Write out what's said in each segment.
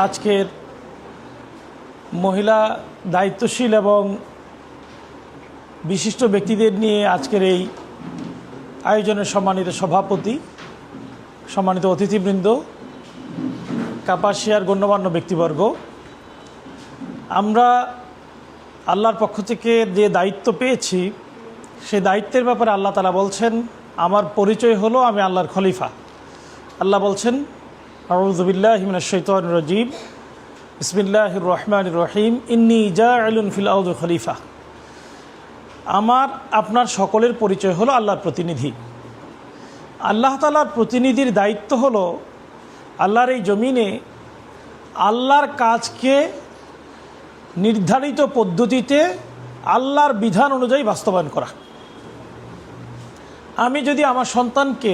আজকের মহিলা দায়িত্বশীল এবং বিশিষ্ট ব্যক্তিদের নিয়ে আজকের এই আয়োজনের সম্মানিত সভাপতি, সম্মানিত অতিথিবৃন্দ, কাপাসিয়ার গণ্যমান্য ব্যক্তিবর্গ, আমরা আল্লাহর পক্ষ থেকে যে দায়িত্ব পেয়েছি সেই দায়িত্বের ব্যাপারে আল্লাহ তাআলা বলছেন, আমার পরিচয় হলো আমি আল্লাহর খলিফা। আল্লাহ বলছেন, আউযু বিল্লাহি মিনাশ শাইতানির রাজীম, বিসমিল্লাহির রহমানির রহিম, ইন্নী জাইলুন ফিল আরদি খলিফা। আমার আপনার সকলের পরিচয় হলো আল্লাহর প্রতিনিধি। আল্লাহ তাআলার প্রতিনিধির দায়িত্ব হলো আল্লাহর এই জমিনে আল্লাহর কাজকে নির্ধারিত পদ্ধতিতে আল্লাহর বিধান অনুযায়ী বাস্তবায়ন করা। আমি যদি আমার সন্তানকে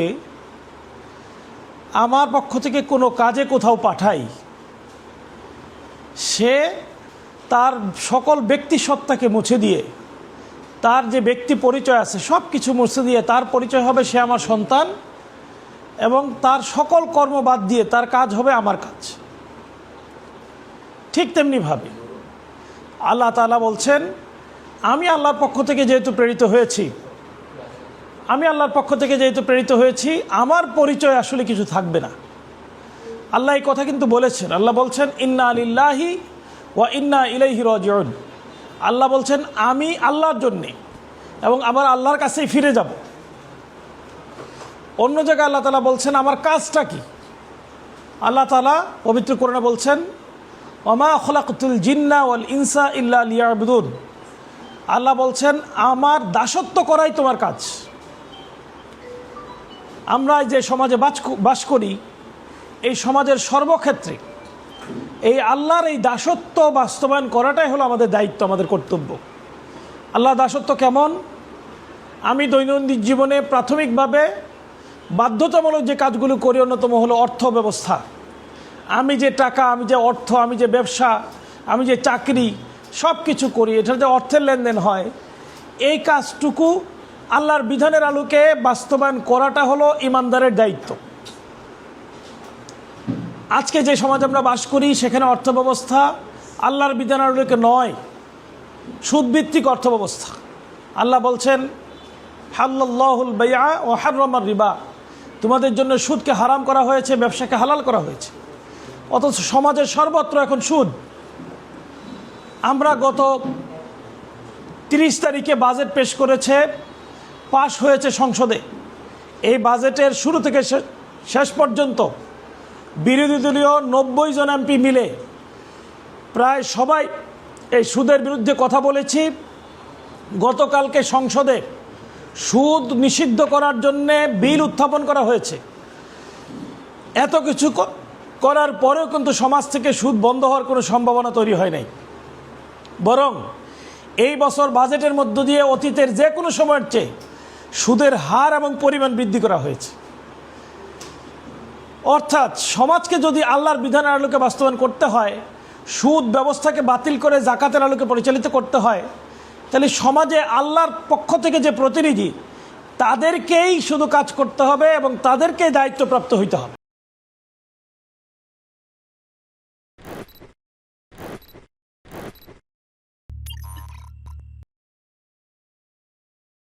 আমার পক্ষ থেকে কোনো কাজে কোথাও পাঠাই, সে তার সকল ব্যক্তি সত্তাকে মুছে দিয়ে, তার যে ব্যক্তি পরিচয় আছে সব কিছু মুছে দিয়ে তার পরিচয় হবে সে আমার সন্তান, এবং তার সকল কর্ম বাদ দিয়ে তার কাজ হবে আমার কাজ। ঠিক তেমনিভাবে আল্লাহ তাআলা বলছেন, আমি আল্লাহর পক্ষ থেকে যেহেতু প্রেরিত হয়েছি, আমার পরিচয় আসলে কিছু থাকবে না। আল্লাহ এই কথা কিন্তু বলেছেন। আল্লাহ বলছেন, ইন্না লিল্লাহি ওয়া ইন্না ইলাইহি রাজিউন। আল্লাহ বলছেন আমি আল্লাহর জন্যে এবং আবার আল্লাহর কাছেই ফিরে যাব। অন্য জায়গায় আল্লাহ তাআলা বলছেন আমার কাজটা কি। আল্লাহ তাআলা পবিত্র কোরআনে বলছেন, ওমা খলাকতুল জিন্না ওয়াল ইনসা ইল্লা লিয়াবুদুন। আল্লাহ বলছেন আমার দাসত্ব করাই তোমার কাজ। আমরা যে সমাজে বাস করি, এই সমাজের সর্বক্ষেত্রে এই আল্লাহর এই দাসত্ব বাস্তবায়ন করাটাই হলো আমাদের দায়িত্ব, আমাদের কর্তব্য। আল্লাহ দাসত্ব কেমন? আমি দৈনন্দিন জীবনে প্রাথমিকভাবে বাধ্যতামূলক যে কাজগুলো করি, অন্যতম হলো অর্থ ব্যবস্থা। আমি যে টাকা, আমি যে অর্থ, আমি যে ব্যবসা, আমি যে চাকরি সব কিছু করি, এটা যে অর্থের লেনদেন হয়, এই কাজটুকু আল্লাহর বিধানের আলোকে বাস্তবায়ন করাটা হলো ইমানদারের দায়িত্ব। আজকে যে সমাজে আমরা বাস করি সেখানে অর্থ ব্যবস্থা আল্লাহর বিধানের আলোকে নয়, সুদভিত্তিক অর্থ ব্যবস্থা। আল্লাহ বলছেন, হাল্লাল্লাহুল বাইআ ওয়া হাররামার রিবা। তোমাদের জন্য সুদকে হারাম করা হয়েছে, ব্যবসাকে হালাল করা হয়েছে। অথচ সমাজের সর্বত্র এখন সুদ। আমরা গত 30 তারিখে বাজেট পেশ করেছে, পাশ হয়েছে সংসদে। এই বাজেটের শুরু থেকে শেষ পর্যন্ত বিরোধী দলীয় 90 জন এমপি মিলে প্রায় সবাই এই সুদের বিরুদ্ধে কথা বলেছি। গতকালকে সংসদে সুদ নিষিদ্ধ করার জন্যে বিল উত্থাপন করা হয়েছে। এত কিছু করার পরেও কিন্তু সমাজ থেকে সুদ বন্ধ হওয়ার কোনো সম্ভাবনা তৈরি হয় নাই। বরং এই বছর বাজেটের মধ্য দিয়ে অতীতের যে কোনো সময়ের চেয়ে সুদের হার এবং পরিমাণ বৃদ্ধি করা হয়েছে। অর্থাৎ সমাজকে যদি আল্লাহর বিধানের আলোকে বাস্তবায়ন করতে হয়, সুদ ব্যবস্থাকে বাতিল করে জাকাতের আলোকে পরিচালিত করতে হয়, তাহলে সমাজে আল্লাহর পক্ষ থেকে যে প্রতিনিধি তাদেরকেই শুধু কাজ করতে হবে এবং তাদেরকেই দায়িত্বপ্রাপ্ত হইতে হবে।